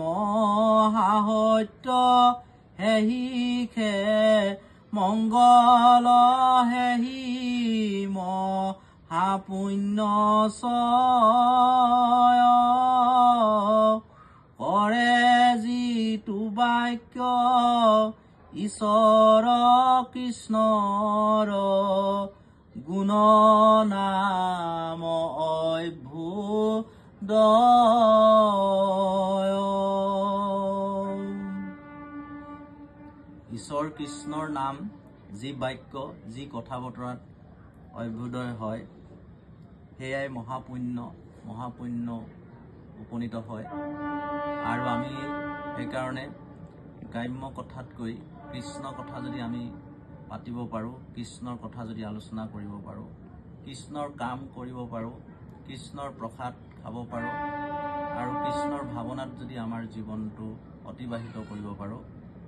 মহাসত্য হেহিখে মংগল হেহি মহাপুণ্য ছয় কৰে যিটো বাক্য ঈশ্বৰ কৃষ্ণৰ গুণ নাম অভ্যুদয়। ঈশ্বৰ কৃষ্ণৰ নাম যি বাক্য, যি কথা বতৰাত অভ্যুদয় হয়, সেয়াই মহাপুণ্য উপনীত হয়। আৰু আমি সেইকাৰণে গ্ৰাম্য কথাতকৈ কৃষ্ণ কথা যদি আমি পাতিব পাৰোঁ, কৃষ্ণৰ কথা যদি আলোচনা কৰিব পাৰোঁ, কৃষ্ণৰ কাম কৰিব পাৰোঁ, কৃষ্ণৰ প্ৰসাদ খাব পাৰোঁ আৰু কৃষ্ণৰ ভাৱনাত যদি আমাৰ জীৱনটো অতিবাহিত কৰিব পাৰোঁ,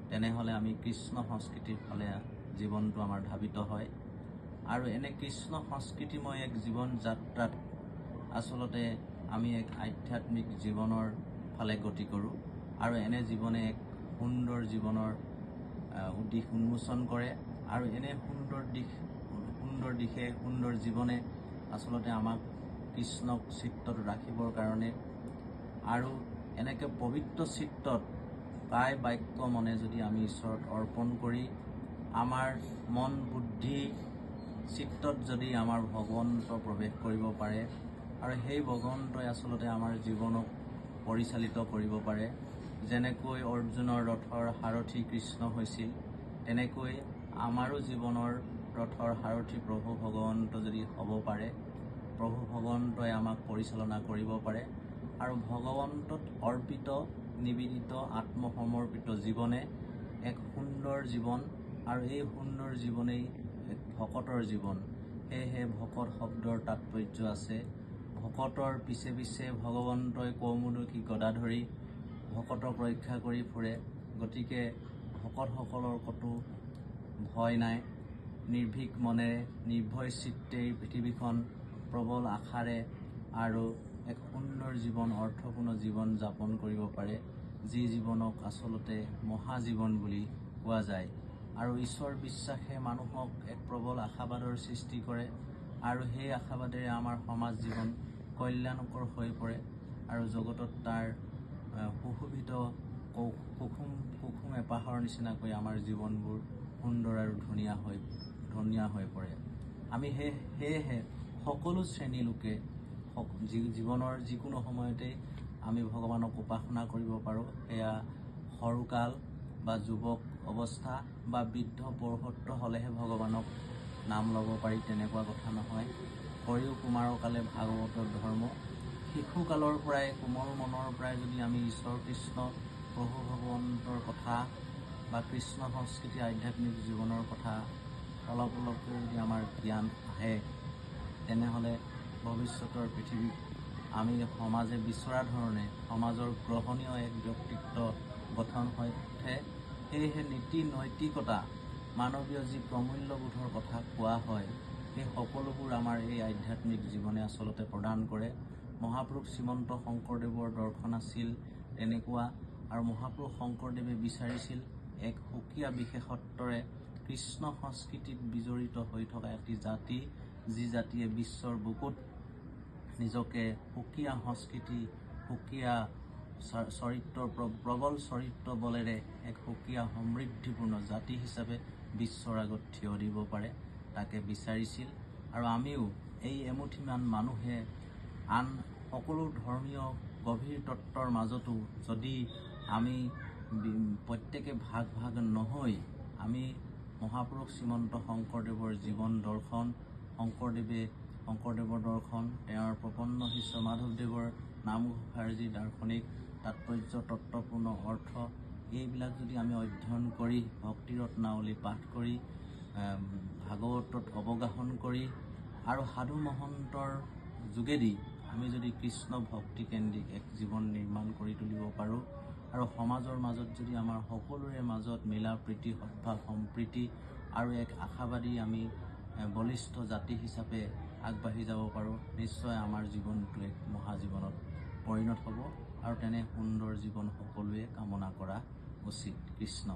তেনেহ'লে আমি কৃষ্ণ সংস্কৃতিৰ ফালে জীৱনটো আমাৰ ধাবিত হয়। আৰু এনে কৃষ্ণ সংস্কৃতিময় এক জীৱন যাত্ৰাত আচলতে আমি এক আধ্যাত্মিক জীৱনৰ ফালে গতি কৰোঁ আৰু এনে জীৱনে এক সুন্দৰ জীৱনৰ দিশ উন্মোচন কৰে। আৰু এনে সুন্দৰ জীৱনে আচলতে আমাক কৃষ্ণক চিত্তত ৰাখিবৰ কাৰণে আৰু এনেকৈ পবিত্ৰ চিত্তত কায় বাক্য মনে যদি আমি ঈশ্বৰত অৰ্পণ কৰি আমাৰ মন বুদ্ধি চিত্তত যদি আমাৰ ভগৱন্ত প্ৰৱেশ কৰিব পাৰে আৰু সেই ভগৱন্তই আচলতে আমাৰ জীৱনক পৰিচালিত কৰিব পাৰে। যেনেকৈ অৰ্জুনৰ ৰথৰ সাৰথি কৃষ্ণ হৈছিল, তেনেকৈ আমাৰো জীৱনৰ ৰথৰ সাৰথি প্ৰভু ভগৱন্ত যদি হ'ব পাৰে, প্ৰভু ভগৱন্তই আমাক পৰিচালনা কৰিব পাৰে আৰু ভগৱন্তত অৰ্পিত নিবেদিত আত্মসমৰ্পিত জীৱনে এক সুন্দৰ জীৱন আৰু এই সুন্দৰ জীৱনেই এক ভকতৰ জীৱন। সেয়েহে ভকত শব্দৰ তাৎপৰ্য আছে। ভকতৰ পিছে পিছে ভগৱন্তই কৌমুদকী গদা ধৰি ভকতক ৰক্ষা কৰি ফুৰে। গতিকে ভকতসকলৰ ক'তো ভয় নাই, নিৰ্ভীক মনেৰে নিৰ্ভয় চিত্তেই পৃথিৱীখন প্ৰবল আশাৰে আৰু এক সুন্দৰ জীৱন, অৰ্থপূৰ্ণ জীৱন যাপন কৰিব পাৰে, যি জীৱনক আচলতে মহাজীৱন বুলি কোৱা যায়। আৰু ঈশ্বৰ বিশ্বাসে মানুহক এক প্ৰবল আশাবাদৰ সৃষ্টি কৰে আৰু সেই আশাবাদেৰে আমাৰ সমাজ জীৱন কল্যাণকৰ হৈ পৰে আৰু জগতত তাৰ সুশোভিত কুসুম এপাহৰ নিচিনাকৈ আমাৰ জীৱনবোৰ সুন্দৰ আৰু ধুনীয়া হৈ পৰে। আমি সেয়েহে সকলো শ্ৰেণীৰ লোকে জীৱনৰ যিকোনো সময়তেই আমি ভগৱানক উপাসনা কৰিব পাৰোঁ। সেয়া সৰুকাল বা যুৱক অৱস্থা বা বৃদ্ধ পৌৰসত্ব হ'লেহে ভগৱানক নাম ল'ব পাৰি, তেনেকুৱা কথা নহয়। সৰিও কুমাৰৰ কালে ভাগৱতৰ ধৰ্ম, শিশুকালৰ পৰাই কোমল মনৰ পৰাই যদি আমি ঈশ্বৰ কৃষ্ণ প্ৰভু ভগৱন্তৰ কথা বা কৃষ্ণ সংস্কৃতি আধ্যাত্মিক জীৱনৰ কথা অলপ অলপকৈ যদি আমাৰ জ্ঞান আহে, তেনেহ'লে ভৱিষ্যতৰ পৃথিৱীত আমি সমাজে বিচৰা ধৰণে সমাজৰ গ্ৰহণীয় এক ব্যক্তিত্ব গঠন হৈ উঠে। সেয়েহে নীতি নৈতিকতা, মানৱীয় যি প্ৰমূল্যবোধৰ কথা কোৱা হয়, সেই সকলোবোৰ আমাৰ এই আধ্যাত্মিক জীৱনে আচলতে প্ৰদান কৰে। মহাপুৰুষ শ্ৰীমন্ত শংকৰদেৱৰ দৰ্শন আছিল তেনেকুৱা, আৰু মহাপুৰুষ শংকৰদেৱে বিচাৰিছিল এক সুকীয়া বিশেষত্বৰে কৃষ্ণ সংস্কৃতিত বিজড়িত হৈ থকা এটি জাতি, যি জাতিয়ে বিশ্বৰ বুকুত নিজকে সুকীয়া সংস্কৃতি, সুকীয়া প্ৰবল চৰিত্ৰ বলেৰে এক সুকীয়া সমৃদ্ধিপূৰ্ণ জাতি হিচাপে বিশ্বৰ আগত থিয় দিব পাৰে, তাকে বিচাৰিছিল। আৰু আমিও এই এমুঠিমান মানুহে আন সকলো ধৰ্মীয় গভীৰ তত্ত্বৰ মাজতো যদি আমি প্ৰত্যেকে ভাগ নহৈ আমি মহাপুৰুষ শ্ৰীমন্ত শংকৰদেৱৰ জীৱন দৰ্শন, শংকৰদেৱৰ দৰ্শন, তেওঁৰ প্ৰপন্ন শিষ্য মাধৱদেৱৰ নামঘোষাৰ যি দাৰ্শনিক তাৎপৰ্য, তত্ত্বপূৰ্ণ অৰ্থ, এইবিলাক যদি আমি অধ্যয়ন কৰি ভক্তি ৰত্নাৱলী পাঠ কৰি ভাগৱতত অৱগাহন কৰি আৰু সাধু মহন্তৰ যোগেদি আমি যদি কৃষ্ণ ভক্তিকেন্দ্ৰিক এক জীৱন নিৰ্মাণ কৰি তুলিব পাৰোঁ আৰু সমাজৰ মাজত যদি আমাৰ সকলোৰে মাজত মিলা প্ৰীতি, সদ্ভাৱ, সম্প্ৰীতি আৰু এক আশাবাদী আমি বলিষ্ঠ জাতি হিচাপে আগবাঢ়ি যাব পাৰোঁ, নিশ্চয় আমাৰ জীৱনটো এক মহাজীৱনত পৰিণত হ'ব আৰু তেনে সুন্দৰ জীৱন সকলোৱে কামনা কৰা উচিত। কৃষ্ণ